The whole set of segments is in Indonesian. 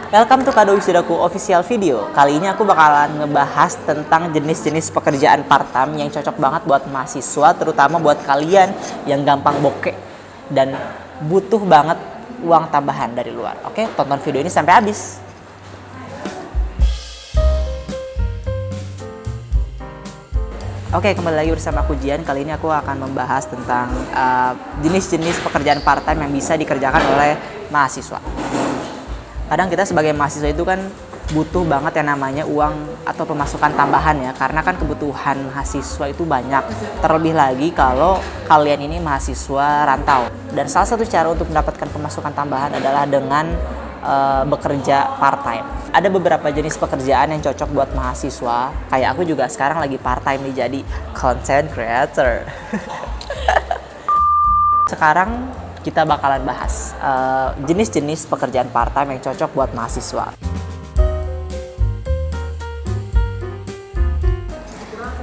Welcome to Kado Wisudaku official video. Kali ini aku bakalan ngebahas tentang jenis-jenis pekerjaan part-time yang cocok banget buat mahasiswa, terutama buat kalian yang gampang bokeh dan butuh banget uang tambahan dari luar. Oke, tonton video ini sampai habis. Oke, kembali lagi bersama aku Jian. Kali ini aku akan membahas tentang jenis-jenis pekerjaan part-time yang bisa dikerjakan oleh mahasiswa. Kadang kita sebagai mahasiswa itu kan butuh banget yang namanya uang atau pemasukan tambahan ya, karena kan kebutuhan mahasiswa itu banyak. Terlebih lagi kalau kalian ini mahasiswa rantau. Dan salah satu cara untuk mendapatkan pemasukan tambahan adalah dengan bekerja part-time. Ada beberapa jenis pekerjaan yang cocok buat mahasiswa. Kayak aku juga sekarang lagi part-time nih, jadi content creator. Sekarang kita bakalan bahas jenis-jenis pekerjaan part-time yang cocok buat mahasiswa.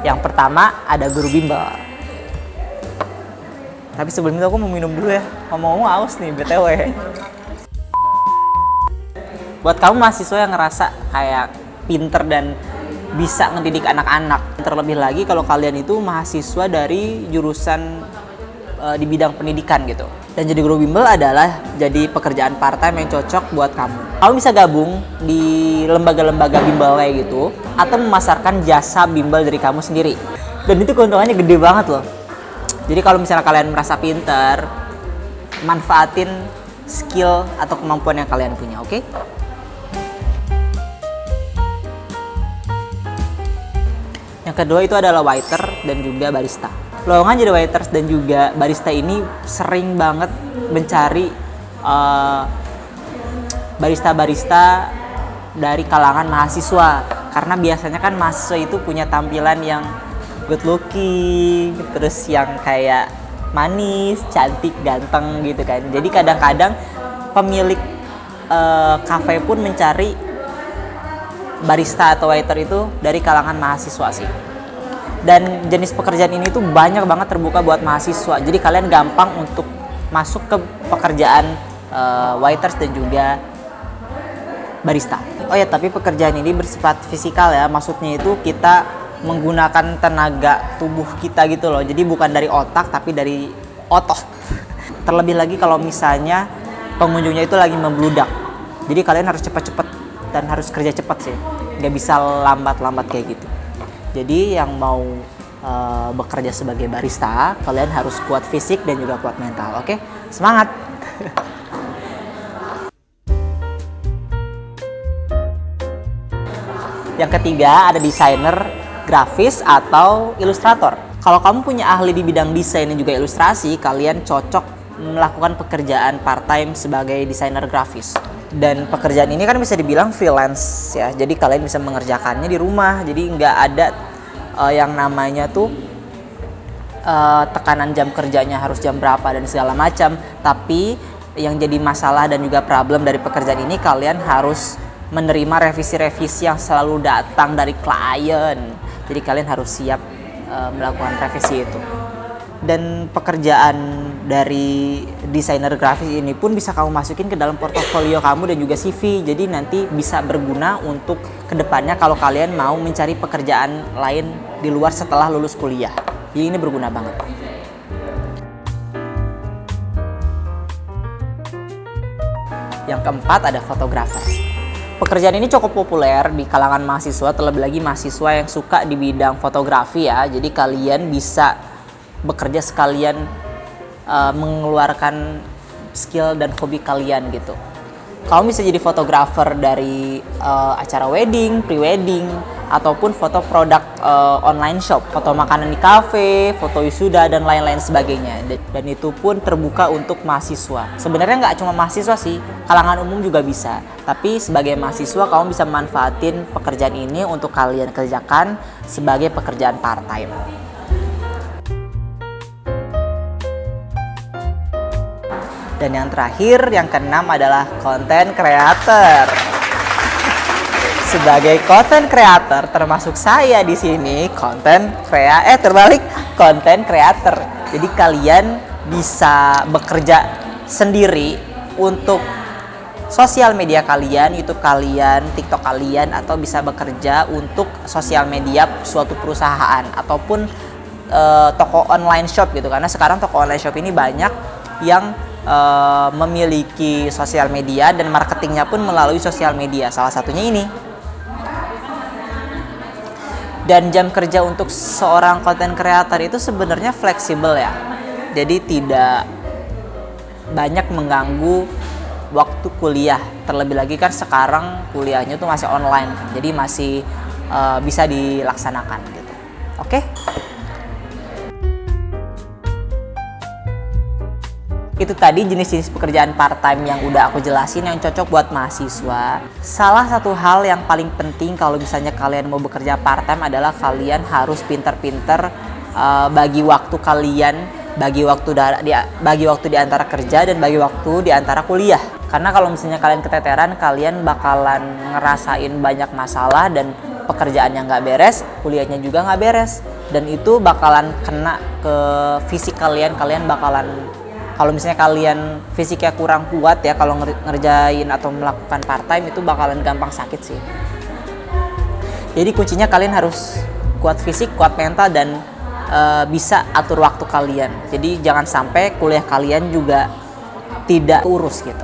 Yang pertama ada guru bimbel. Tapi sebelum itu aku mau minum dulu ya. Ngomong-ngomong haus nih BTW. Buat kamu mahasiswa yang ngerasa kayak pinter dan bisa ngedidik anak-anak, terlebih lagi kalau kalian itu mahasiswa dari jurusan di bidang pendidikan gitu. Dan jadi guru bimbel adalah jadi pekerjaan part-time yang cocok buat kamu. Kamu bisa gabung di lembaga-lembaga bimbel kayak gitu, atau memasarkan jasa bimbel dari kamu sendiri. Dan itu keuntungannya gede banget loh. Jadi kalau misalnya kalian merasa pinter, manfaatin skill atau kemampuan yang kalian punya, oke? Yang kedua itu adalah waiter dan juga barista. Lowongan jadi waiters dan juga barista ini sering banget mencari barista-barista dari kalangan mahasiswa. Karena biasanya kan mahasiswa itu punya tampilan yang good looking, terus yang kayak manis, cantik, ganteng gitu kan. Jadi kadang-kadang pemilik kafe pun mencari barista atau waiter itu dari kalangan mahasiswa sih. Dan jenis pekerjaan ini tuh banyak banget terbuka buat mahasiswa. Jadi kalian gampang untuk masuk ke pekerjaan waiters dan juga barista. Oh ya, tapi pekerjaan ini bersifat fisikal ya. Maksudnya itu kita menggunakan tenaga tubuh kita gitu loh. Jadi bukan dari otak tapi dari otot. Terlebih lagi kalau misalnya pengunjungnya itu lagi membludak. Jadi kalian harus cepat-cepat dan harus kerja cepat sih. Nggak bisa lambat-lambat kayak gitu. Jadi yang mau bekerja sebagai barista, kalian harus kuat fisik dan juga kuat mental. Oke? Semangat! Yang ketiga ada desainer grafis atau ilustrator. Kalau kamu punya ahli di bidang desain dan juga ilustrasi, kalian cocok melakukan pekerjaan part-time sebagai desainer grafis. Dan pekerjaan ini kan bisa dibilang freelance ya, jadi kalian bisa mengerjakannya di rumah. Jadi nggak ada yang namanya tuh tekanan jam kerjanya harus jam berapa dan segala macam. Tapi yang jadi masalah dan juga problem dari pekerjaan ini, kalian harus menerima revisi-revisi yang selalu datang dari klien. Jadi kalian harus siap melakukan revisi itu. Dan pekerjaan dari desainer grafis ini pun bisa kamu masukin ke dalam portofolio kamu dan juga CV. Jadi nanti bisa berguna untuk kedepannya kalau kalian mau mencari pekerjaan lain di luar setelah lulus kuliah. Jadi ini berguna banget. Yang keempat ada fotografer. Pekerjaan ini cukup populer di kalangan mahasiswa, terlebih lagi mahasiswa yang suka di bidang fotografi ya. Jadi kalian bisa bekerja sekalian mengeluarkan skill dan hobi kalian gitu. Kamu bisa jadi fotografer dari acara wedding, pre-wedding, ataupun foto produk online shop, foto makanan di kafe, foto wisuda, dan lain-lain sebagainya. Dan itu pun terbuka untuk mahasiswa. Sebenarnya nggak cuma mahasiswa sih, kalangan umum juga bisa. Tapi sebagai mahasiswa, kamu bisa manfaatin pekerjaan ini untuk kalian kerjakan sebagai pekerjaan part-time. Dan yang terakhir, yang keenam adalah content creator. Sebagai content creator, termasuk saya di sini, content creator. Jadi kalian bisa bekerja sendiri untuk sosial media kalian, YouTube kalian, TikTok kalian, atau bisa bekerja untuk sosial media suatu perusahaan ataupun toko online shop gitu. Karena sekarang toko online shop ini banyak yang memiliki sosial media dan marketingnya pun melalui sosial media, salah satunya ini. Dan jam kerja untuk seorang content creator itu sebenarnya fleksibel ya, jadi tidak banyak mengganggu waktu kuliah. Terlebih lagi kan sekarang kuliahnya tuh masih online, jadi masih bisa dilaksanakan gitu. Oke? Itu tadi jenis-jenis pekerjaan part-time yang udah aku jelasin yang cocok buat mahasiswa. Salah satu hal yang paling penting kalau misalnya kalian mau bekerja part-time adalah kalian harus pinter-pinter bagi waktu kalian, bagi waktu di antara kerja dan bagi waktu di antara kuliah. Karena kalau misalnya kalian keteteran, kalian bakalan ngerasain banyak masalah dan pekerjaan yang nggak beres, kuliahnya juga nggak beres. Dan itu bakalan kena ke fisik kalian, kalau misalnya kalian fisiknya kurang kuat ya, kalau ngerjain atau melakukan part time itu bakalan gampang sakit sih. Jadi kuncinya kalian harus kuat fisik, kuat mental, dan bisa atur waktu kalian. Jadi jangan sampai kuliah kalian juga tidak urus gitu.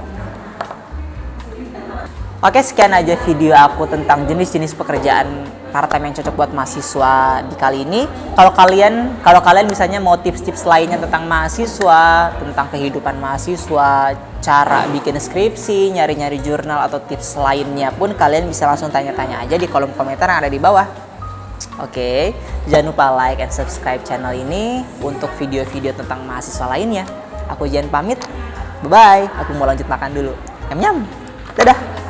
Oke, sekian aja video aku tentang jenis-jenis pekerjaan part-time yang cocok buat mahasiswa di kali ini. Kalau kalian misalnya mau tips-tips lainnya tentang mahasiswa, tentang kehidupan mahasiswa, cara bikin skripsi, nyari-nyari jurnal, atau tips lainnya pun kalian bisa langsung tanya-tanya aja di kolom komentar yang ada di bawah. Oke, jangan lupa like and subscribe channel ini untuk video-video tentang mahasiswa lainnya. Aku Jian pamit. Bye-bye. Aku mau lanjut makan dulu. Nyam-nyam. Dadah.